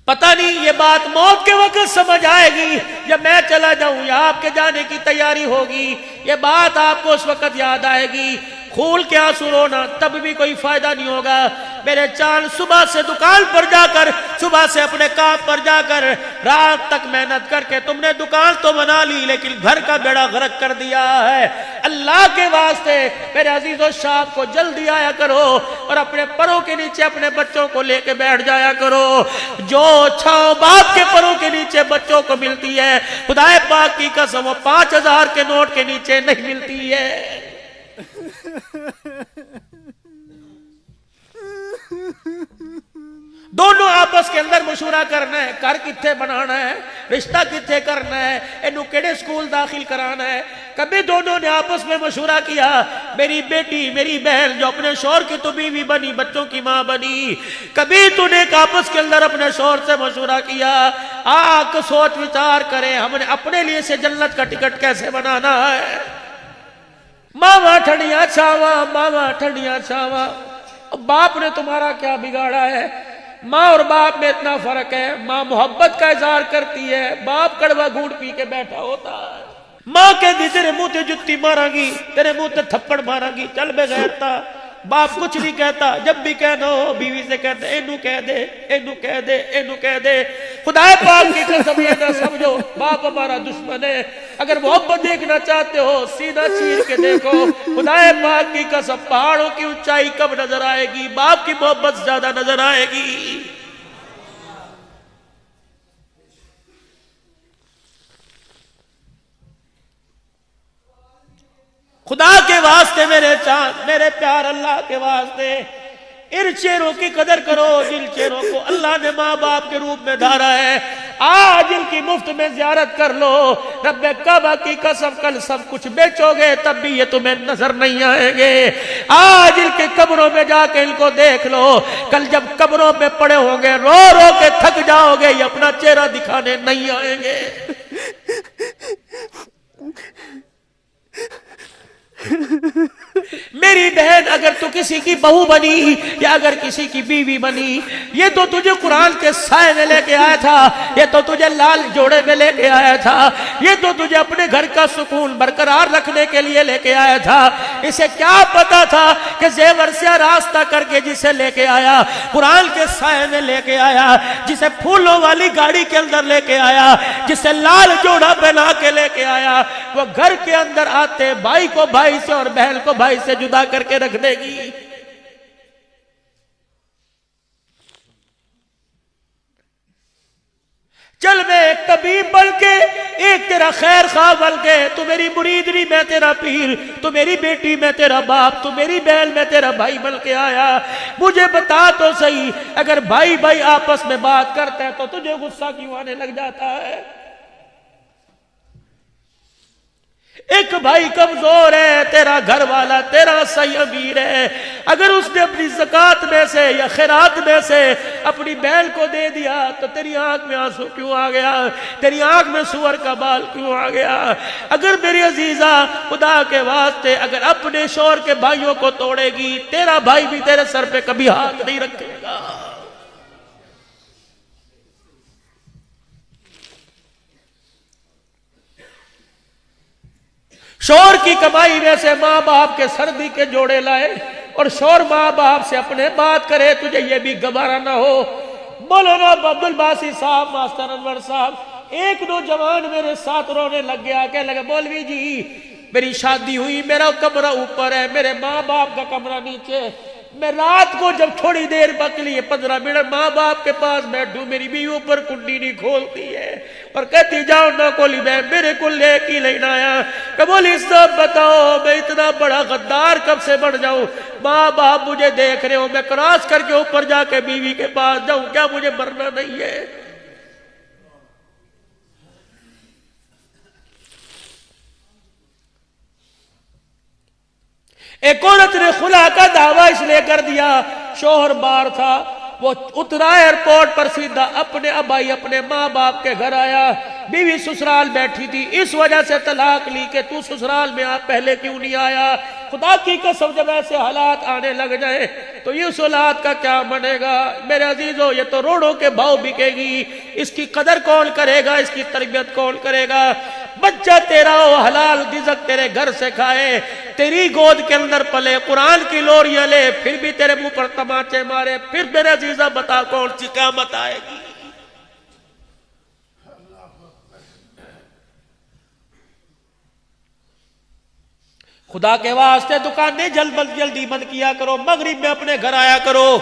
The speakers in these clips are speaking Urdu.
پتہ نہیں یہ بات موت کے وقت سمجھ آئے گی یا میں چلا جاؤں یا آپ کے جانے کی تیاری ہوگی، یہ بات آپ کو اس وقت یاد آئے گی۔ کھول کے آنسو رونا تب بھی کوئی فائدہ نہیں ہوگا۔ میرے چاند صبح سے دکان پر جا کر، صبح سے اپنے کام پر جا کر، رات تک محنت کر کے تم نے دکان تو بنا لی لیکن گھر کا بیڑا غرق کر دیا ہے۔ اللہ کے واسطے میرے عزیز و شاب کو جلدی آیا کرو اور اپنے پروں کے نیچے اپنے بچوں کو لے کے بیٹھ جایا کرو۔ جو چھاؤں باپ کے پروں کے نیچے بچوں کو ملتی ہے، خدا پاک کی قسم وہ 5000 کے نوٹ کے نیچے نہیں ملتی ہے۔ دونوں آپس کے اندر مشورہ کرنا ہے، گھر کتنے بنانا ہے، رشتہ کتنے کرنا ہے، انہوں کیڑے سکول داخل کرانا ہے۔ کبھی دونوں نے آپس میں مشورہ کیا؟ میری بیٹی میری بہن جو اپنے شوہر کی تو بیوی بنی، بچوں کی ماں بنی، کبھی تو نے آپس کے اندر اپنے شوہر سے مشورہ کیا؟ آگ سوچ وچار کریں ہم نے اپنے لیے سے جنت کا ٹکٹ کیسے بنانا ہے۔ ماما ٹھنڈیاں چھاواں، ماما ٹھنڈیاں چھاواں، باپ نے تمہارا کیا بگاڑا ہے؟ ماں اور باپ میں اتنا فرق ہے، ماں محبت کا اظہار کرتی ہے، باپ کڑوا گھونٹ پی کے بیٹھا ہوتا ہے۔ ماں کہتی تیرے منہ تے جتی ماراں گی، تیرے منہ تے تھپڑ ماراں گی، چل بے غیرتا۔ باپ کچھ نہیں کہتا، جب بھی کہنا ہو بیوی سے کہتے اینو کہہ دے، اینو کہہ دے، اینو کہہ دے۔ خدا پاک کی قسم یہ نہ سمجھو باپ ہمارا دشمن ہے۔ اگر محبت دیکھنا چاہتے ہو سینہ چیر کے دیکھو، خدا پاک کی قسم پہاڑوں کی اونچائی کب نظر آئے گی؟ باپ کی محبت زیادہ نظر آئے گی۔ خدا کے واسطے میرے چاند، میرے پیار، اللہ کے واسطے ان چہروں کی قدر کرو جن چہروں کو اللہ نے ماں باپ کے روپ میں دھارا ہے۔ آج ان کی مفت میں زیارت کر لو۔ رب کعبہ کی قسم کل سب کچھ بیچو گے تب بھی یہ تمہیں نظر نہیں آئیں گے۔ آج ان کے قبروں میں جا کے ان کو دیکھ لو، کل جب قبروں میں پڑے ہوں گے رو رو کے تھک جاؤ گے، یہ اپنا چہرہ دکھانے نہیں آئیں گے۔ میری بہن اگر تو کسی کی بہو بنی یا اگر کسی کی بیوی بنی، یہ تو تجھے قرآن کے سائے میں لے کے آیا تھا، یہ تو تجھے لال جوڑے میں لے کے آیا تھا، یہ تو تجھے اپنے گھر کا سکون برقرار رکھنے کے لیے لے کے آیا تھا۔ اسے کیا پتا تھا کہ زیور سے راستہ کر کے جسے لے کے آیا، قرآن کے سائے میں لے کے آیا، جسے پھولوں والی گاڑی کے اندر لے کے آیا، جسے لال جوڑا بنا کے لے کے آیا، وہ گھر کے اندر آتے بھائی کو بھائی سے اور بہن کو بھائی سے جدا کر کے رکھ دے گی۔ چل میں ایک طبیب بن کے، ایک تیرا خیر خواہ بن کے، تو میری مرید نہیں میں تیرا پیر، تو میری بیٹی میں تیرا باپ، تو میری بہن میں تیرا بھائی بن کے آیا۔ مجھے بتا تو صحیح، اگر بھائی بھائی آپس میں بات کرتا ہے تو تجھے غصہ کیوں آنے لگ جاتا ہے؟ ایک بھائی کمزور ہے، تیرا گھر والا تیرا صحیح امیر ہے، اگر اس نے اپنی زکوٰۃ میں سے یا خیرات میں سے اپنی بہن کو دے دیا تو تیری آنکھ میں آنسو کیوں آ گیا؟ تیری آنکھ میں سور کا بال کیوں آ گیا؟ اگر میری عزیزہ خدا کے واسطے اگر اپنے شوہر کے بھائیوں کو توڑے گی، تیرا بھائی بھی تیرے سر پہ کبھی ہاتھ نہیں رکھے گا۔ شوہر کی کمائی میں سے ماں باپ کے سردی کے جوڑے لائے اور شوہر ماں باپ سے اپنے بات کرے، تجھے یہ بھی گوارا نہ ہو۔ مولانا عبد الباسی صاحب، ماسٹر انور صاحب، ایک نوجوان میرے ساتھ رونے لگ گیا، کہنے لگا مولوی جی میری شادی ہوئی، میرا کمرہ اوپر ہے، میرے ماں باپ کا کمرہ نیچے، میں رات کو جب تھوڑی دیر بکلی 15 منٹ ماں باپ کے پاس بیٹھوں، میری بیوی اوپر کنڈی نہیں کھولتی ہے اور کہتی جاؤ نہ کولی میں میرے کو لے کی لینا آیا۔ کہ بولی صاحب بتاؤ میں اتنا بڑا غدار کب سے بڑھ جاؤں؟ ماں باپ مجھے دیکھ رہے ہو، میں کراس کر کے اوپر جا کے بیوی کے پاس جاؤں، کیا مجھے مرنا نہیں ہے؟ ایک عورت نے خلا کا دعویٰ اس لیے کر دیا، شوہر باہر تھا، وہ اترا ایئرپورٹ پر سیدھا اپنے ابائی اپنے ماں باپ کے گھر آیا، بیوی سسرال بیٹھی تھی، اس وجہ سے طلاق لی کہ تو سسرال میں آ، پہلے کیوں نہیں آیا؟ خدا کی قسم جب ایسے حالات آنے لگ جائے تو یہ اولاد کا کیا بنے گا؟ میرے عزیزو، یہ تو روڑوں کے بھاؤ بکے گی، اس کی قدر کون کرے گا؟ اس کی تربیت کون کرے گا؟ بچہ تیرا ہو، حلال رزق تیرے گھر سے کھائے، تیری گود کے اندر پلے، قرآن کی لوریاں لے، پھر بھی تیرے منہ پر تماچے مارے، پھر میرے عزیزہ بتا کون سی قیامت آئے گی؟ خدا کے واسطے دکانیں جلدی بند کیا کرو، مغرب میں اپنے گھر آیا کرو۔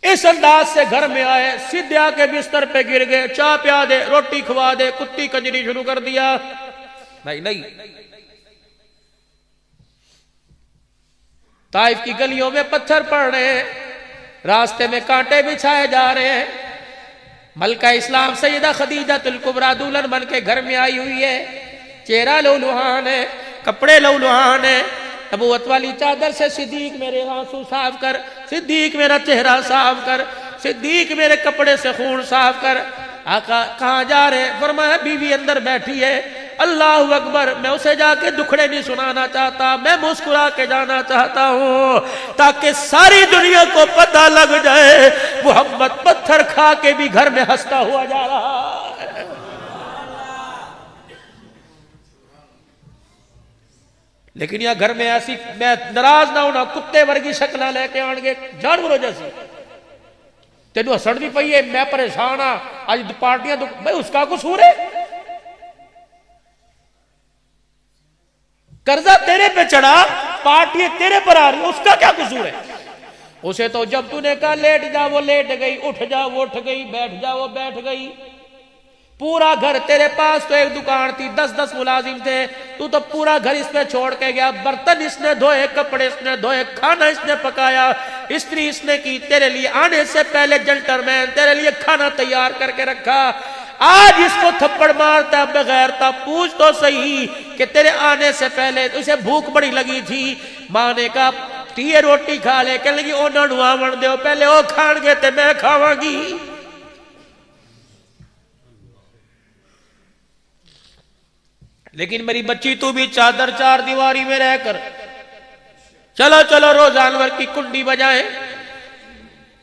اس انداز سے گھر میں آئے، سیدھے آ کے بستر پہ گر گئے، چائے پیا دے، روٹی کھوا دے، کتی کنجری شروع کر دیا، نہیں۔ طائف کی گلیوں میں پتھر پڑ رہے ہیں، راستے میں کانٹے بچھائے جا رہے ہیں، ملکہ اسلام سیدہ خدیجہ الکبریٰ دلہن بن کے گھر میں آئی ہوئی ہے، چہرہ لولوہان ہے، کپڑے لولوہان ہے، نبوت والی چادر سے صدیق میرے آنسو صاف کر، صدیق میرا چہرہ صاف کر، صدیق میرے کپڑے سے خون صاف کر۔ آقا کہاں جا رہے؟ فرمایا بیوی اندر بیٹھی ہے، اللہ اکبر، میں اسے جا کے دکھڑے نہیں سنانا چاہتا، میں مسکرا کے جانا چاہتا ہوں تاکہ ساری دنیا کو پتہ لگ جائے محمد پتھر کھا کے بھی گھر میں ہنستا ہوا جا رہا ہے۔ لیکن یہ گھر میں ایسی، میں ناراض نہ ہونا، کتے ورگی شکلہ لے کے آنگے جانوروں جیسی، تینوں ہسڑ بھی پئی ہے، میں پریشان ہاں، آج پارٹیاں تو بھائی اس کا قصور ہے، قرضہ تیرے پہ چڑھا، پارٹی تیرے پر آ رہی، اس کا کیا قصور ہے؟ اسے تو جب تو نے کہا لیٹ جا وہ لیٹ گئی، اٹھ جا وہ اٹھ گئی، بیٹھ جا وہ بیٹھ گئی، پورا گھر تیرے پاس تو ایک دکان تھی، 10 ملازم تھے، تو پورا گھر اس میں چھوڑ کے گیا، برتن اس نے دھوئے، کپڑے اس نے دھوئے، کھانا اس نے پکایا، استری اس نے کی، تیرے لیے آنے سے پہلے جنٹلمین تیرے لیے کھانا تیار کر کے رکھا، آج اس کو تھپڑ مارتا ہے بغیرتا، پوچھ تو صحیح کہ تیرے آنے سے پہلے اسے بھوک بڑی لگی تھی، ماں نے کہا تیے روٹی کھا لے، کہنے لگی او نہ ڈھواون دیو، پہلے او کھان گے تے میں کھاواں گی۔ لیکن میری بچی تو بھی چادر چار دیواری میں رہ کر، چلو روزانور کی کنڈی بجائیں،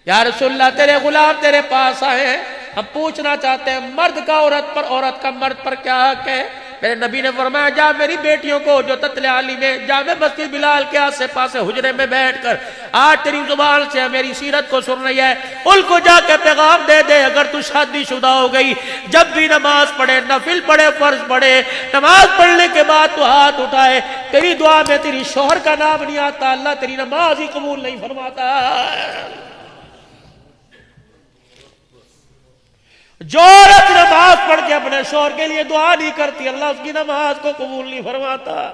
یا رسول اللہ تیرے غلام تیرے پاس آئے ہیں، ہم پوچھنا چاہتے ہیں مرد کا عورت پر، عورت کا مرد پر کیا حق ہے؟ میرے نبی نے فرمایا جا میری بیٹیوں کو جو تتل علی میں، جا میں مسجد بلال کے آسے پاسے حجرے میں بیٹھ کر آج تیری زبان سے میری سیرت کو سن رہی ہے، ان کو جا کے پیغام دے دے، اگر تو شادی شدہ ہو گئی، جب بھی نماز پڑھے، نفل پڑھے، فرض پڑھے، نماز پڑھنے کے بعد تو ہاتھ اٹھائے، تیری دعا میں تیری شوہر کا نام نہیں آتا، اللہ تیری نماز ہی قبول نہیں فرماتا۔ جو عورت نماز پڑھ کے اپنے شوہر کے لیے دعا نہیں کرتی، اللہ اس کی نماز کو قبول نہیں فرماتا۔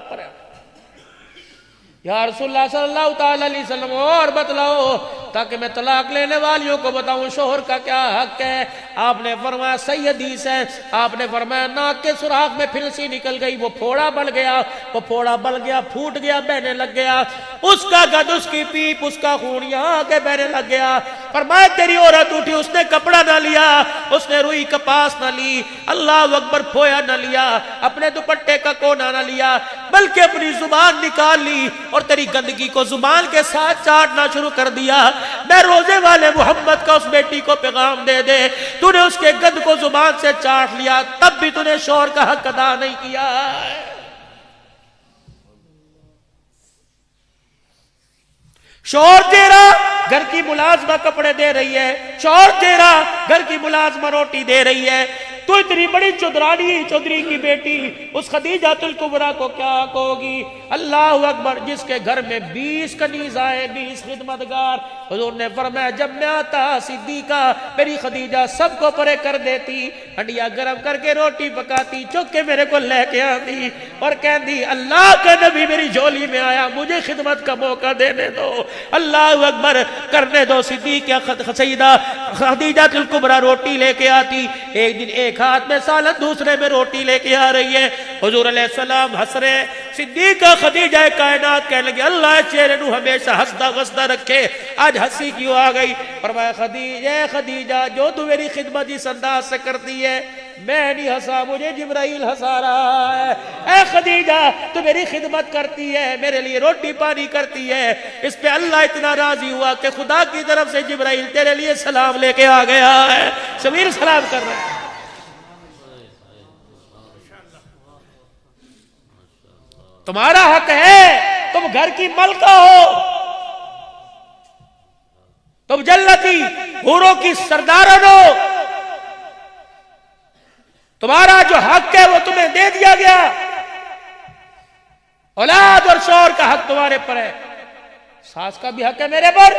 یا رسول اللہ صلی اللہ تعالی علیہ وسلم اور بتلاؤ تاکہ میں طلاق لینے والیوں کو بتاؤں شوہر کا کیا حق ہے۔ آپ نے فرمایا صحیح حدیث ہے، آپ نے فرمایا ناک کے سوراخ میں پھلسی نکل گئی، وہ پھوڑا بل گیا، وہ پھوڑا بل گیا، پھوٹ گیا، بہنے لگ گیا، اس کا گد، اس کی پیپ، اس کا خون یہاں کے بہنے لگ گیا۔ فرمایا تیری عورت اٹھی، اس نے کپڑا نہ لیا، اس نے روئی کپاس نہ لی، اللہ اکبر پھویا نہ لیا، اپنے دوپٹے کا کونا نہ لیا، بلکہ اپنی زبان نکال لی اور تیری گندگی کو زبان کے ساتھ چاٹنا شروع کر دیا۔ میں روزے والے محمد کا اس بیٹی کو پیغام دے دے، تو نے اس کے گند کو زبان سے چاٹ لیا، تب بھی تو نے شوہر کا حق ادا نہیں کیا۔ شوہر تیرا گھر کی ملازمہ کپڑے دے رہی ہے، شوہر تیرا گھر کی ملازمہ روٹی دے رہی ہے، تو اتنی بڑی چودرانی، چودری کی بیٹی اس خدیجہ الکبریٰ کو کیا کہو گی؟ اللہ اکبر، جس کے گھر میں 20 کنیز آئے، 20 خدمتگار، حضور نے فرمایا جب میں آتا صدیقہ میری خدیجہ سب کو پرے کر دیتی، ہنڈیا گرم کر کے روٹی پکاتی، چک کے میرے کو لے کے آتی اور کہتی اللہ کا نبی میری جھولی میں آیا، مجھے خدمت کا موقع دینے دو۔ اللہ اکبر، کرنے دو۔ صدیقہ سیدہ خدیجہ الکبریٰ روٹی لے کے آتی، ایک دن ایک ہاتھ میں سالن دوسرے میں روٹی لے کے آ رہی ہے، حضور علیہ السلام ہنس رہے، صدیقہ خدیجہ کائنات کہنے لگی اللہ چہرے نو ہمیشہ ہسدا غسدا رکھے، آج ہنسی کیوں آ گئی؟ فرمایا خدیجہ جو تو میری خدمت اس انداز سے کرتی ہے میں نہیں ہنسا، مجھے جبرائیل ہنسا رہا ہے۔ اے خدیجہ تو میری خدمت کرتی ہے، میرے لیے روٹی پانی کرتی ہے، اس پہ اللہ اتنا راضی ہوا کہ خدا کی طرف سے جبرائیل تیرے لیے سلام لے کے آ گیا ہے، سمیر سلام کر رہا ہے۔ تمہارا حق ہے، تم گھر کی ملکہ ہو، تم جنتی حوروں کی سردارن ہو، تمہارا جو حق ہے وہ تمہیں دے دیا گیا، اولاد اور شوہر کا حق تمہارے پر ہے، ساس کا بھی حق ہے میرے پر،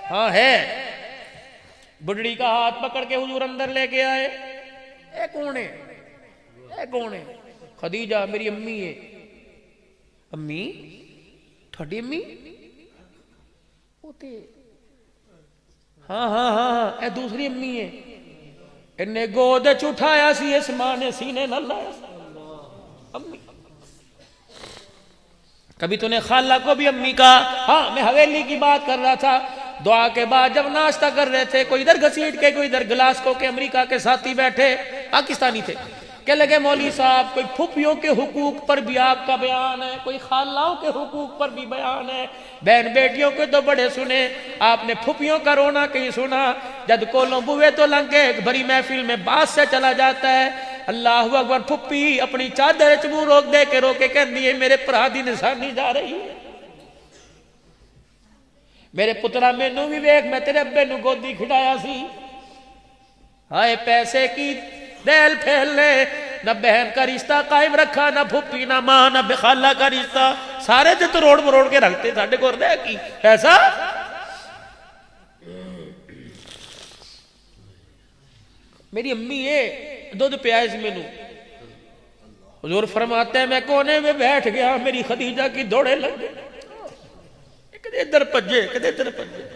ہاں ہے۔ بڑھڑی کا ہاتھ پکڑ کے حضور اندر لے کے آئے، اے کون ہے؟ اے کون ہے؟ خدیجہ میری امی ہے۔ امی تھوڑی امی ہوتے؟ ہاں ہاں ہاں اے دوسری امی ہے، انہیں گود اٹھایا سی اس ماں نے سینے نہ لایا۔ امی کبھی تو نے خالہ کو بھی امی کہا؟ ہاں میں حویلی کی بات کر رہا تھا، دعا کے بعد جب ناشتہ کر رہے تھے، کوئی ادھر گھسیٹ کے کوئی ادھر گلاسکو کے امریکہ کے ساتھی بیٹھے، پاکستانی تھے، کہ لگے مولوی صاحب کوئی پھوپھیوں کے حقوق پر بھی آپ کا بیان ہے، کوئی خالاؤں کے حقوق پر بھی بیان ہے، بہن بیٹیوں کے تو بڑے سنے، آپ نے پھوپھیوں کا رونا کہیں سنا؟ جد کولوں بوے تو لنگے بھری محفل میں باس سے چلا جاتا ہے، اللہ اکبر، پھوپھی اپنی چادر چمو روک دے کے روکے کہندی ہے میرے پرا دی نشانی جا رہی ہے، میرے پترا مینوں بھی ویکھ میں تیرے ابے نو گودی کھڈایا سی، ہائے پیسے کی دیل پھیل لے، نہ بہن کا رشتہ قائم رکھا، نہ پھوپھی نہ ماں نہ خالہ کا رشتہ، سارے تے تو روڑ مروڑ کے رکھتے، ساڈے کو دے کی ایسا؟ میری امی ہے دودھ پیائے سی مینوں، حضور فرماتے ہیں میں کونے میں بیٹھ گیا، میری خدیجہ کی دوڑے لگ گئے، کدے ادھر پجے کدے ادھر پجے،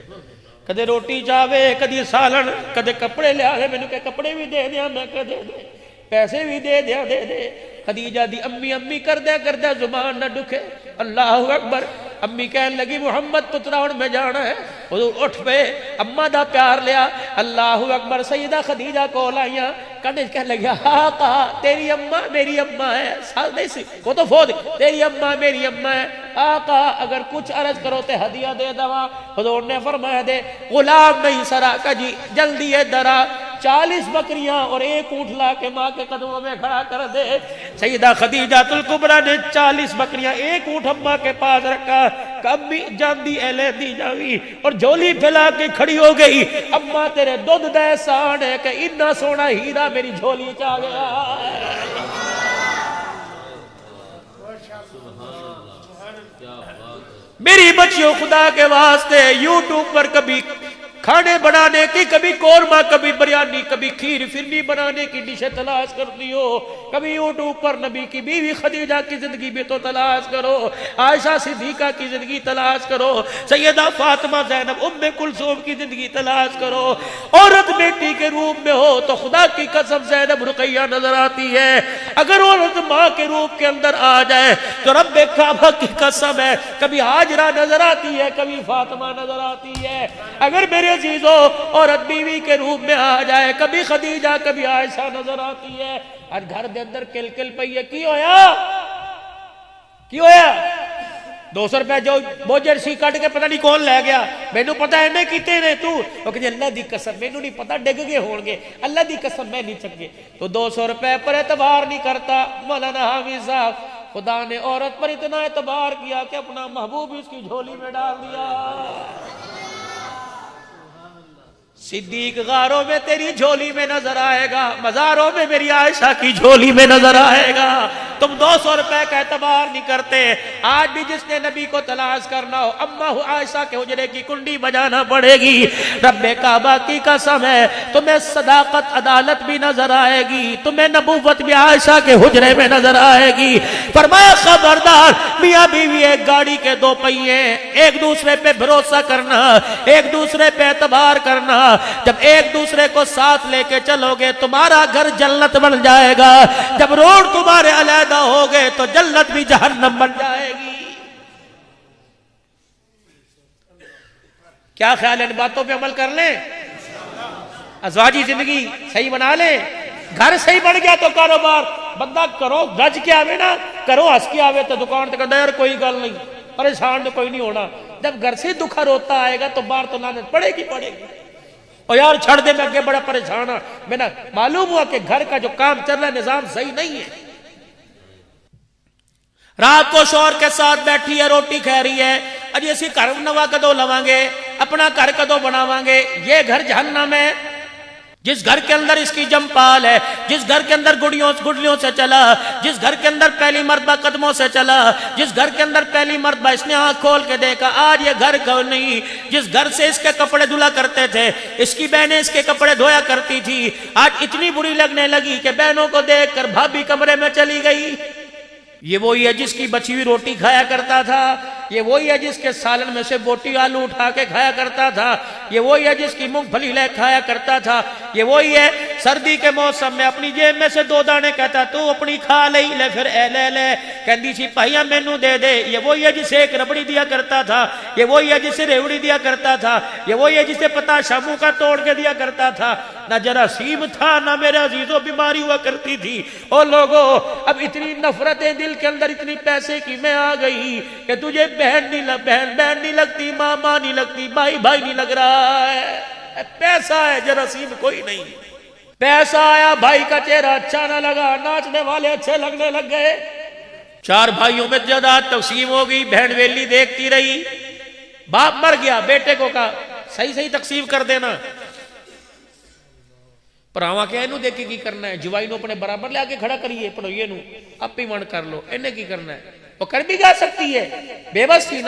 کدے روٹی چاہے کدی سالن، کدے کپڑے لیا دے، مینوں کہ کپڑے بھی دے دیا، میں کہ دے دے، پیسے بھی دے دیا، دے دے۔ خدیجہ دی امی امی کردہ زبان نہ ڈکے، اللہ اکبر۔ امی کہنے لگی محمد پترا ہن میں جانا ہے، حضور اٹھ پے، اما دا پیار لیا، اللہ اکبر۔ سیدہ خدیجہ کول آئیاں، کہنے لگیا آقا تیری اما میری اما ہے، سال نہیں سی وہ تو فوت، تیری اما میری اما ہے، آقا اگر کچھ عرض کرو تے ہدیہ دے دوا۔ حضور نے فرمایا دے غلام نہیں سرا کا جی جلدی ہے درا، 40 بکریاں اور ایک اونٹ لا کے ماں کے قدموں میں کھڑا کر دے۔ سیدہ خدیجہ الکبریٰ نے 40 بکریاں ایک اونٹ اماں کے پاس رکھا، کبھی جاندی اہلے دی جاوی اور جھولی پھیلا کے کھڑی ہو گئی، اماں تیرے دودھ دے سان ہے کہ اتنا سونا ہیرا میری جھولی چا گیا۔ میری بچیوں خدا کے واسطے یوٹیوب پر کبھی کھانے بنانے کی، کبھی قورمہ، کبھی بریانی، کبھی کھیر فرنی بنانے کی ڈشیں تلاش کرتی ہو، کبھی یوٹیوب پر نبی کی بیوی خدیجہ کی زندگی بھی تو تلاش کرو، عائشہ صدیقہ کی زندگی تلاش کرو، سیدہ فاطمہ زینب ام کلثوم کی زندگی تلاش کرو۔ عورت بیٹی کے روپ میں ہو تو خدا کی قسم زینب رقیہ نظر آتی ہے، اگر عورت ماں کے روپ کے اندر آ جائے تو رب کعبہ کی قسم ہے کبھی ہاجرہ نظر آتی ہے، کبھی فاطمہ نظر آتی ہے۔ اگر میرے عزیزو عورت بیوی کے روپ میں آ جائے کبھی خدیجہ کبھی عائشہ نظر آتی ہے۔ اور گھر دے اندر کل کل پئی ہے، کی ہویا 200 روپے جو بوجر سی کٹ کے پتہ نہیں کون لے گیا، مینوں پتہ ہے میں کیتے نے تو وہ کہ اللہ دی قسم مینوں نہیں پتہ ڈگ گئے ہون گے، اللہ دی قسم میں نہیں چکے، تو 200 روپے پر اعتبار نہیں کرتا۔ مولانا حافظ صاحب خدا نے عورت پر اتنا اعتبار کیا کہ اپنا محبوب اس کی جھولی میں ڈال دیا۔ صدیق غاروں میں تیری جھولی میں نظر آئے گا، مزاروں میں میری عائشہ کی جھولی میں نظر آئے گا۔ تم 200 روپے کا اعتبار نہیں کرتے۔ آج بھی جس نے نبی کو تلاش کرنا ہو اماں عائشہ کے حجرے کی کنڈی بجانا پڑے گی۔ رب کعبہ کی قسم ہے تمہیں صداقت عدالت بھی نظر آئے گی، تمہیں نبوت بھی عائشہ کے حجرے میں نظر آئے گی۔ فرمایا خبردار میاں بیوی ایک گاڑی کے 2 پہیے، ایک دوسرے پہ بھروسہ کرنا، ایک دوسرے پہ اعتبار کرنا۔ جب ایک دوسرے کو ساتھ لے کے چلو گے تمہارا گھر جنت بن جائے گا۔ جب روڈ تمہارے علیحدہ پیدا ہو گئے تو جنت بھی جہنم بن جائے گی۔ کیا خیال ہے، ان باتوں پہ عمل کر لیں، ازواجی زندگی صحیح بنا لیں، گھر صحیح بن گیا تو کاروبار بندہ کرو رج کے آوے نا، کرو ہس کے آوے تو دکان تک یار کوئی گل نہیں، پریشان تو کوئی نہیں ہونا۔ جب گھر سے دکھا روتا آئے گا تو باہر تو لعنت پڑے گی پڑے گی، اور یار چھڑ دے میں اگے بڑا پریشان ہوں، میں نے معلوم ہوا کہ گھر کا جو کام چل رہا ہے نظام صحیح نہیں ہے۔ رات کو شوہر کے ساتھ بیٹھی ہے، روٹی کھا رہی ہے، اجی اسی گھر نوا کدو لواں گے، اپنا گھر کدو بناواں گے، یہ گھر جہنم ہے۔ جس گھر کے اندر اس کی جمپال ہے، جس گھر کے اندر گڑیوں سے چلا، جس گھر کے اندر پہلی مرتبہ قدموں سے چلا، جس گھر کے اندر پہلی مرتبہ اس نے آنکھ کھول کے دیکھا، آج یہ گھر نہیں۔ جس گھر سے اس کے کپڑے دھلا کرتے تھے، اس کی بہنیں اس کے کپڑے دھویا کرتی تھی، آج اتنی بری لگنے لگی کہ بہنوں کو دیکھ کر بھابھی کمرے میں چلی گئی۔ یہ وہی ہے جس کی بچی ہوئی روٹی کھایا کرتا تھا، یہ وہی ہے جس کے سالن میں سے بوٹی آلو اٹھا کے کھایا کرتا تھا، یہ وہی ہے جس کی مونگ پھلی لے کھایا کرتا تھا، یہ وہی ہے سردی کے موسم میں اپنی جیب میں سے 2 دانے کہتا تو اپنی کھا لے لے، پھر اے لے لے کہندی سی بھائیا مینوں دے دے، یہ وہی ہے جسے ایک ربڑی دیا کرتا تھا، یہ وہی ہے جسے ریوڑی دیا کرتا تھا، یہ وہی ہے جسے پتا شاموں کا توڑ کے دیا کرتا تھا۔ نہ جراثیم تھا نہ میرے عزیزوں بیماری ہوا کرتی تھی۔ اور لوگوں اب اتنی نفرتیں دل کے اندر اتنی پیسے کی میں آ گئی کہ تجھے بہن نہیں لگتی، ماں نہیں لگتی، بھائی نہیں لگ رہا ہے، پیسہ ہے جراثیم کوئی نہیں۔ پیسہ آیا، بھائی کا چہرہ اچھا نہ لگا، ناچنے والے اچھے لگنے لگ گئے، 4 بھائیوں میں جائیداد تقسیم ہو گئی، بہن ویلی دیکھتی رہی، باپ مر گیا، بیٹے کو کہا صحیح تقسیم کر دینا، پراواں کیا انہوں دیکھے کی کرنا ہے، جوائی نو اپنے برابر لے آکے کھڑا کریے، پڑھوئیے نو آپ ہی ون کر لو، انہیں کی کرنا ہے، وہ کر بھی جا سکتی ہے، بے بس تھی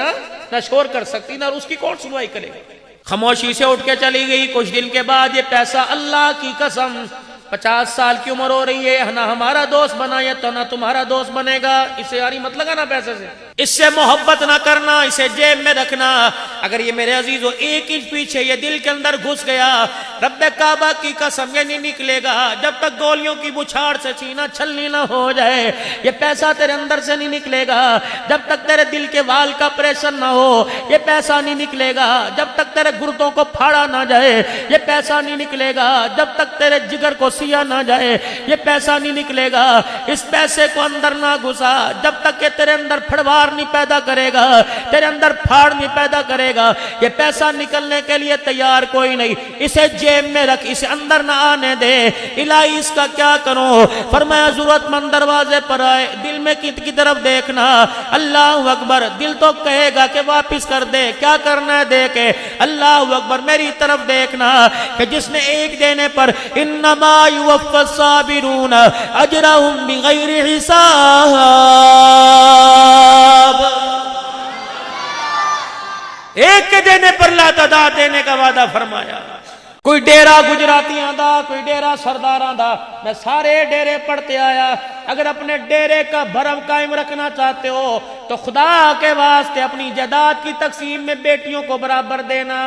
نہ شور کر سکتی، نہ اس کی کون سنوائی کرے گا۔ خاموشی سے اٹھ کے چلی گئی۔ کچھ دن کے بعد یہ پیسہ، اللہ کی قسم 50 سال کی عمر ہو رہی ہے، نہ ہمارا دوست بنا یہ تو نہ تمہارا دوست بنے گا، اسے یاری مت لگانا پیسے سے، اس سے محبت نہ کرنا، اسے جیب میں رکھنا۔ اگر یہ میرے عزیزو 1 انچ پیچھے یہ دل کے اندر گھس گیا، رب کعبہ کی قسم یہ نہیں نکلے گا جب تک گولیوں کی بچھاڑ سے سینہ چھلنی نہ ہو جائے۔ یہ پیسہ تیرے اندر سے نہیں نکلے گا جب تک تیرے دل کے وال کا آپریشن نہ ہو۔ یہ پیسہ نہیں نکلے گا جب تک تیرے گردوں کو پھاڑا نہ جائے۔ یہ پیسہ نہیں نکلے گا جب تک تیرے جگر کو سیا نہ جائے۔ یہ پیسہ نہیں نکلے گا، اس پیسے کو اندر نہ گھسا جب تک کہ تیرے اندر پھڑوار نہیں پیدا کرے گا، تیرے اندر پھاڑ نہیں پیدا کرے گا۔ یہ پیسہ نکلنے کے لیے تیار کوئی نہیں، اسے جیب میں رکھ، اسے اندر نہ آنے دے۔ الہی اس کا کیا کروں؟ فرمایا ضرورت مند دروازے پر آئے، دل میں کی طرف دیکھنا، اللہ اکبر، دل تو کہے گا کہ واپس کر دے، کیا کرنا ہے دے کے، اللہ اکبر، میری طرف دیکھنا کہ جس نے ایک دینے پر انما یوفی الصابرون اجرہم بغیر حساب، ایک کے دینے پر لا تعداد دینے کا وعدہ فرمایا۔ کوئی ڈیرا گجراتیاں دا، کوئی ڈیرا سرداراں دا، میں سارے ڈیرے پڑھتے آیا۔ اگر اپنے ڈیرے کا بھرم قائم رکھنا چاہتے ہو تو خدا کے واسطے اپنی جائیداد کی تقسیم میں بیٹیوں کو برابر دینا۔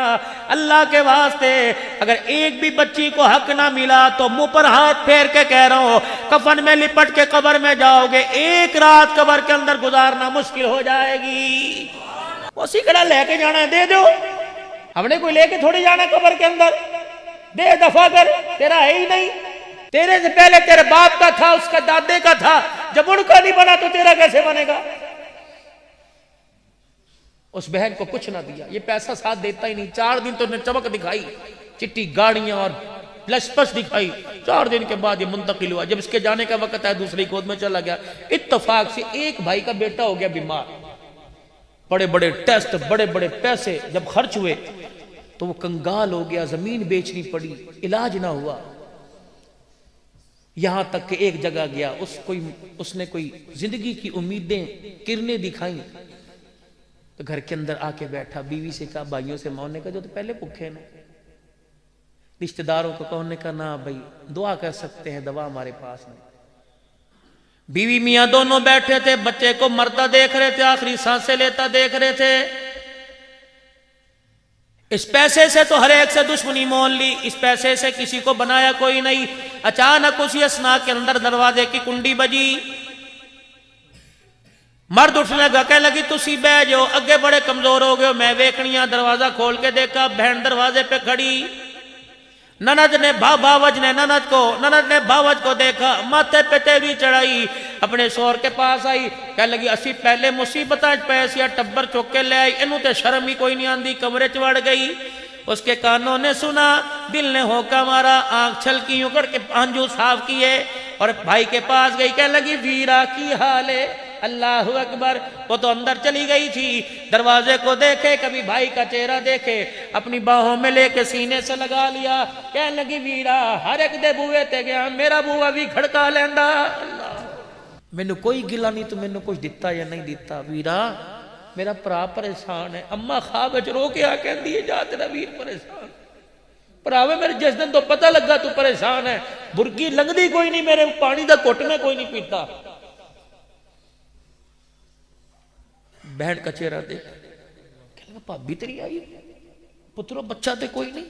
اللہ کے واسطے اگر ایک بھی بچی کو حق نہ ملا تو منہ پر ہاتھ پھیر کے کہہ رہا ہوں، کفن میں لپٹ کے قبر میں جاؤ گے، ایک رات قبر کے اندر گزارنا مشکل ہو جائے گی۔ اسی کڑا لے کے جانا ہے دے دو، ہم نے کوئی لے کے تھوڑی جانا ہے قبر کے اندر، دے دفع کر، تیرا ہے ہی نہیں، تیرے سے پہلے تیرے باپ کا تھا، اس کا دادے کا تھا، جب ان کا نہیں بنا تو تیرا کیسے بنے گا؟ اس بہن کو کچھ نہ دیا، یہ پیسہ ساتھ دیتا ہی نہیں، 4 دن تو نے چمک دکھائی، چٹی گاڑیاں اور لش پش دکھائی، 4 دن کے بعد یہ منتقل ہوا۔ جب اس کے جانے کا وقت ہے دوسری گود میں چلا گیا، اتفاق سے ایک بھائی کا بیٹا ہو گیا بیمار، بڑے بڑے ٹیسٹ، بڑے بڑے پیسے جب خرچ ہوئے تو وہ کنگال ہو گیا، زمین بیچنی پڑی، علاج نہ ہوا۔ یہاں تک کہ ایک جگہ گیا، اس نے کوئی زندگی کی امیدیں کرنے دکھائیں، تو گھر کے اندر آ کے بیٹھا، بیوی سے کہا، بھائیوں سے ماننے کا جو تو پہلے پکھے نا، رشتہ داروں کو کہنے کا نہ بھائی دعا کر سکتے ہیں، دوا ہمارے پاس نہیں۔ بیوی میاں دونوں بیٹھے تھے، بچے کو مرتا دیکھ رہے تھے، آخری سانسیں لیتا دیکھ رہے تھے۔ اس پیسے سے تو ہر ایک سے دشمنی مول لی، اس پیسے سے کسی کو بنایا کوئی نہیں۔ اچانک اسی اثناء کے اندر دروازے کی کنڈی بجی، مرد اٹھنے لگا، کہنے لگی تسی بہ جو اگے بڑے کمزور ہو گئے. میں ویکھنیاں، دروازہ کھول کے دیکھا بہن دروازے پہ کھڑی. نند نے باوج نے باوج کو دیکھا، ماتھے پہ تیوری چڑھائی، اپنے شوہر کے پاس آئی. کہنے لگی اسی پہلے مصیبتاں پیسیا ٹبر چوک کے لے آئی، انہوں تے شرم ہی کوئی نہیں آندی. کمرے چڑھ گئی. اس کے کانوں نے سنا، دل نے ہوکا مارا، آنکھ چھلکی اکڑ کے آنجو صاف کیے اور بھائی کے پاس گئی. کہنے لگی ویرا کی حال ہے؟ اللہ اکبر. وہ تو اندر چلی گئی تھی، دروازے کو دیکھے، کبھی بھائی کا چہرہ دیکھے، اپنی باہوں میں لے کے سینے سے لگا لیا. کہنے لگی ویرا ہر ایک دے بوئے تے گیا، میرا بوہ بھی کھڑکا لیندا. مینوں کوئی گلا نہیں تو مینوں کچھ دتا یا نہیں دتا. ویرا میرا پرا پریشان ہے. اما خواب وچ رو کے آ کہندی ہے جا تیرا ویر پریشان. پراوے میرے جس دن تو پتہ لگا تو پریشان ہے، برکی لنگدی کوئی نہیں، میرے پانی دا گھٹ میں کوئی نہیں پیتا. بہن کا چہرہ دیکھ، کہنے لگا بھابی تیری آئی، پترو بچہ تے کوئی نہیں.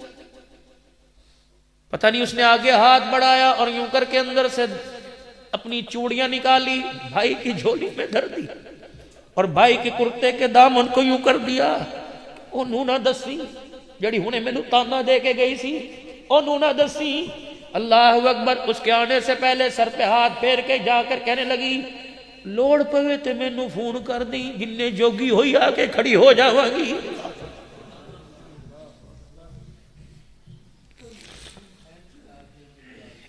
پتہ نہیں اس نے آگے ہاتھ بڑھایا اور یوں کر کے اندر سے اپنی چوڑیاں نکالی، بھائی کی جھولی میں دھر دی اور بھائی کے کرتے کے دامن کو یوں کر دیا. او نونا دسی جڑی ہونے میں نو تانا دے کے گئی سی، او نونا دسی. اللہ اکبر. اس کے آنے سے پہلے سر پہ ہاتھ پھیر کے جا کر کہنے لگی لوڑ پوے تے میں نو فون کر دی، جننے جوگی ہوئی آ کے کھڑی ہو جاواں گی.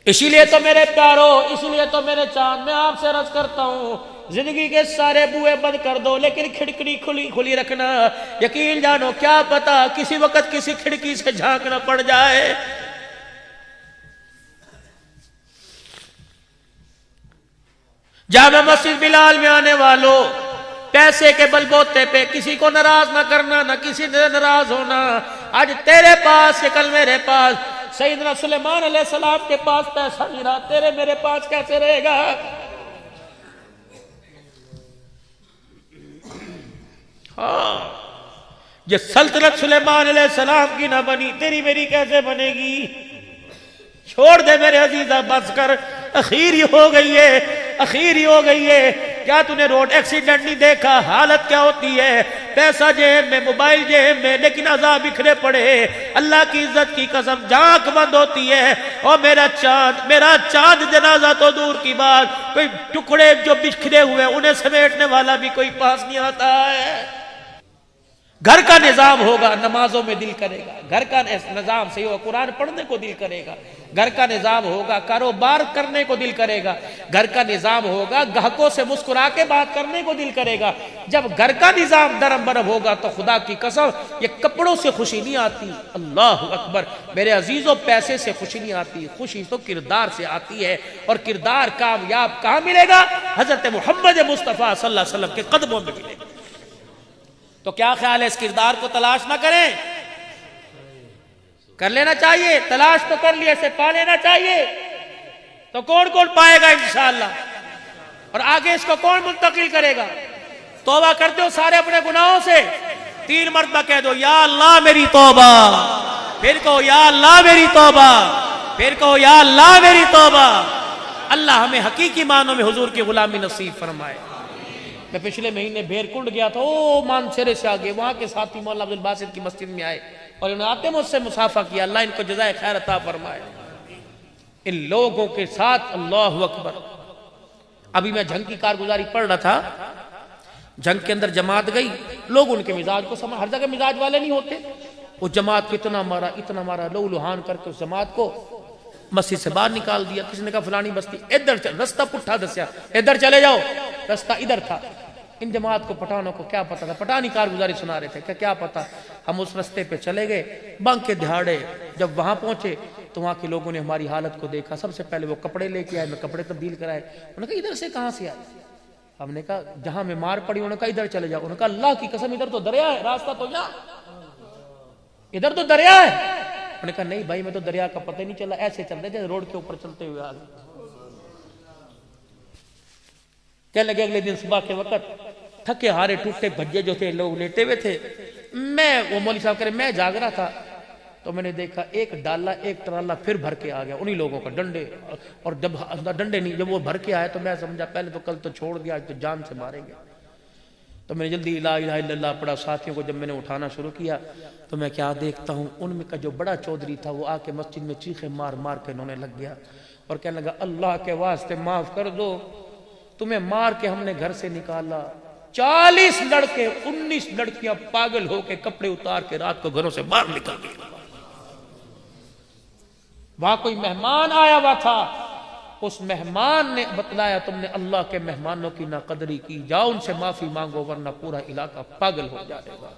اسی لیے تو میرے پیارو، اسی لیے تو میرے چاند، میں آپ سے عرض کرتا ہوں زندگی کے سارے بوئے بند کر دو لیکن کھڑکی کھلی رکھنا. یقین جانو کیا پتا کسی وقت کسی کھڑکی سے جھانکنا پڑ جائے. جامع مسجد بلال میں آنے والوں، پیسے کے بل بوتے پہ کسی کو ناراض نہ کرنا، نہ کسی سے ناراض ہونا. آج تیرے پاس کل میرے پاس، سیدنا سلیمان علیہ السلام کے پاس پیسہ نہیں رہا، تیرے میرے پاس کیسے رہے گا؟ ہاں، یہ سلطنت سلیمان علیہ السلام کی نہ بنی، تیری میری کیسے بنے گی؟ چھوڑ دے میرے عزیزہ، بس کر. اخیر ہی ہو گئی ہے، اخیر ہی ہو گئی ہے. کیا تو نے روڈ ایکسیڈنٹ نہیں دیکھا؟ حالت کیا ہوتی ہے؟ پیسہ جیب میں، موبائل جیب میں، لیکن عذاب بکھرے پڑے. اللہ کی عزت کی قسم جھانک بند ہوتی ہے. اور میرا چاند جنازہ تو دور کی بات، کوئی ٹکڑے جو بکھرے ہوئے انہیں سمیٹنے والا بھی کوئی پاس نہیں آتا ہے. گھر کا نظام ہوگا، نمازوں میں دل کرے گا. گھر کا نظام صحیح ہوگا، قرآن پڑھنے کو دل کرے گا. گھر کا نظام ہوگا، کاروبار کرنے کو دل کرے گا. گھر کا نظام ہوگا، گاہکوں سے مسکرا کے بات کرنے کو دل کرے گا. جب گھر کا نظام درم برم ہوگا تو خدا کی قسم یہ کپڑوں سے خوشی نہیں آتی. اللہ اکبر. میرے عزیزوں، پیسے سے خوشی نہیں آتی، خوشی تو کردار سے آتی ہے. اور کردار کامیاب کہاں ملے گا؟ حضرت محمد مصطفیٰ صلی اللہ علیہ وسلم کے قدموں میں ملے گا. تو کیا خیال ہے، اس کردار کو تلاش نہ کریں؟ کر لینا چاہیے. تلاش تو کر لیا، اسے پا لینا چاہیے. تو کون کون پائے گا انشاءاللہ؟ اور آگے اس کو کون منتقل کرے گا؟ توبہ کرتے ہو سارے اپنے گناہوں سے. 3 مرتبہ کہہ دو یا اللہ میری توبہ، پھر کہو یا اللہ میری توبہ، پھر کہو یا اللہ میری توبہ. اللہ ہمیں حقیقی معنوں میں حضور کی غلامی نصیب فرمائے. میں پچھلے مہینے بھیر کنڈ گیا تھا، او مانسرے سے آگے، وہاں کے ساتھی مولانا عبد الباسط کی مسجد میں آئے اور انہوں نے آتے مجھ سے مصافحہ کیا. اللہ ان کو جزائے خیر عطا فرمائے. ان لوگوں کے ساتھ اللہ اکبر. ابھی میں جنگ کی کارگزاری پڑھ رہا تھا، جنگ کے اندر جماعت گئی، لوگ ان کے مزاج کو سمجھ، ہر جگہ مزاج والے نہیں ہوتے. وہ جماعت کو اتنا مارا لو لوہان کر کے اس جماعت کو مسجد سے باہر نکال دیا. کسی نے کہا فلانی بستی ادھر چل، رستہ پٹھا دسیا، ادھر چلے جاؤ، رستہ ادھر تھا. ان جماعت کو پٹھانوں کو کیا پتا تھا؟ پٹھانی کارگزاری سنا رہے تھے کہ کیا پتا. ہم اس رستے پہ چلے گئے، بانگ کے دہاڑے جب وہاں پہنچے تو وہاں کے لوگوں نے ہماری حالت کو دیکھا. سب سے پہلے وہ کپڑے لے کے آئے، میں کپڑے تبدیل کرائے. انہوں نے کہا ادھر سے کہاں سے آئے؟ ہم نے کہا جہاں میں مار پڑی. انہوں نے کہا ادھر چلے جاؤ. انہوں نے کہا اللہ کی قسم ادھر تو دریا ہے، راستہ تو یہاں، ادھر تو دریا ہے. انہوں نے کہا نہیں بھائی میں تو دریا کا پتہ نہیں چلا، ایسے چل رہے تھے روڈ کے اوپر چلتے ہوئے آگے. کہنے لگے اگلے دن صبح کے وقت تھکے ہارے ٹوٹے بھجے جو تھے، لوگ لیٹے ہوئے تھے. وہ مولوی صاحب کہہ رہے میں جاگ رہا تھا تو میں نے دیکھا ایک ڈالا ایک ٹرالا پھر بھر کے آ گیا انہی لوگوں کا، ڈنڈے. اور جب ڈنڈے نہیں، جب وہ بھر کے آئے تو میں سمجھا پہلے تو کل تو چھوڑ دیا، آج تو جان سے ماریں گے. تو میں نے جلدی لا الہ الا اللہ پڑھا. ساتھیوں کو جب میں نے اٹھانا شروع کیا تو میں کیا دیکھتا ہوں، ان میں کا جو بڑا چودھری تھا وہ آ کے مسجد میں چیخے مار مار کے انہوں نے لگ گیا اور کہنے لگا اللہ کے واسطے معاف کر دو، تمہیں مار کے ہم نے گھر سے نکالا. 40 لڑکے 19 لڑکیاں پاگل ہو کے کپڑے اتار کے رات کو گھروں سے باہر نکل گئے. وہاں کوئی مہمان آیا ہوا تھا، اس مہمان نے بتلایا تم نے اللہ کے مہمانوں کی ناقدری کی، جاؤ ان سے معافی مانگو ورنہ پورا علاقہ پاگل ہو جائے گا.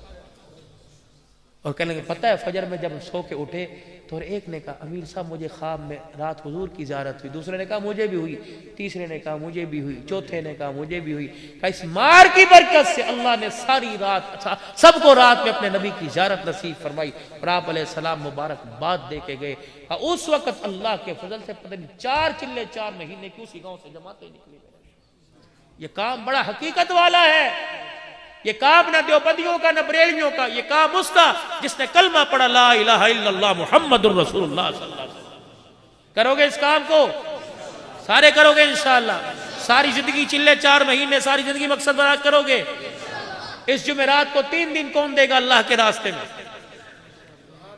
اور کہنے لگے پتہ ہے فجر میں جب سو کے اٹھے تو ایک نے کہا امیر صاحب مجھے خواب میں رات حضور کی زیارت ہوئی، دوسرے نے کہا مجھے بھی ہوئی، تیسرے نے کہا مجھے بھی ہوئی، چوتھے نے کہا مجھے بھی ہوئی. کہ اس مار کی برکت سے اللہ نے ساری رات سب کو رات میں اپنے نبی کی زیارت نصیب فرمائی اور آپ علیہ السلام مبارک بات دے کے گئے. اس وقت اللہ کے فضل سے پتہ نہیں 4 چلے 4 مہینے کی اسی گاؤں سے جماعتیں نکلی. یہ کام بڑا حقیقت والا ہے، یہ کام نہ دیوبندیوں کا نہ بریلویوں کا، یہ کام اس کا جس نے کلمہ پڑھا لا الہ الا اللہ محمد الرسول اللہ صلی اللہ علیہ وسلم. کرو گے اس کام کو؟ سارے کرو گے انشاءاللہ؟ ساری زندگی چلے 4 مہینے ساری زندگی مقصد بنا کرو گے؟ اس جمعرات کو 3 دن کون دے گا اللہ کے راستے میں؟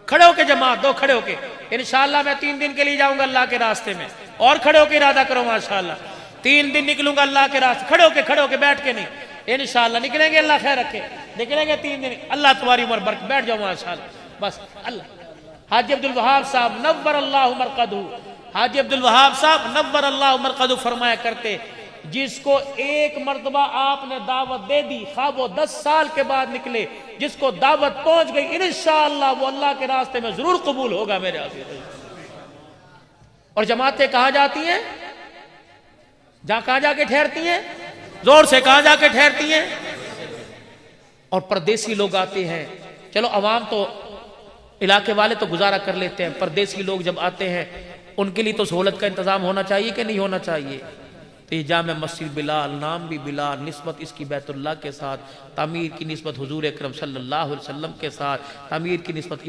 کھڑے ہو کے جماعت دو، کھڑے ہو کے انشاءاللہ میں 3 دن کے لیے جاؤں گا اللہ کے راستے میں، اور کھڑے ہو کے ارادہ کرو ماشاءاللہ 3 دن نکلوں گا اللہ کے راستے. کھڑے ہو کے بیٹھ کے نہیں، انشاءاللہ نکلیں گے، اللہ خیر رکھے، نکلیں گے 3 دن، اللہ تمہاری عمر برکت. بیٹھ جاؤ ماشاءاللہ بس. اللہ حاجی عبدالوہاب صاحب نور اللہ مرقدہ، حاجی عبدالوہاب صاحب نور اللہ مرقدہ فرمایا کرتے جس کو ایک مرتبہ آپ نے دعوت دے دی خواب وہ 10 سال کے بعد نکلے، جس کو دعوت پہنچ گئی انشاءاللہ وہ اللہ کے راستے میں ضرور قبول ہوگا میرے عزیز. اور جماعتیں کہاں جاتی ہیں؟ کہاں جا کے ٹھہرتی ہیں؟ زور سے کہاں جا کے ٹھہرتی ہیں؟ اور پردیسی لوگ آتے ہیں. چلو عوام تو علاقے والے تو گزارا کر لیتے ہیں، پردیسی لوگ جب آتے ہیں ان کے لیے تو سہولت کا انتظام ہونا چاہیے کہ نہیں ہونا چاہیے؟ تو یہ جامع مسجد بلال، نام بھی بلال، نسبت اس کی بیت اللہ کے ساتھ، تعمیر کی نسبت حضور اکرم صلی اللہ علیہ وسلم کے ساتھ، تعمیر کی نسبت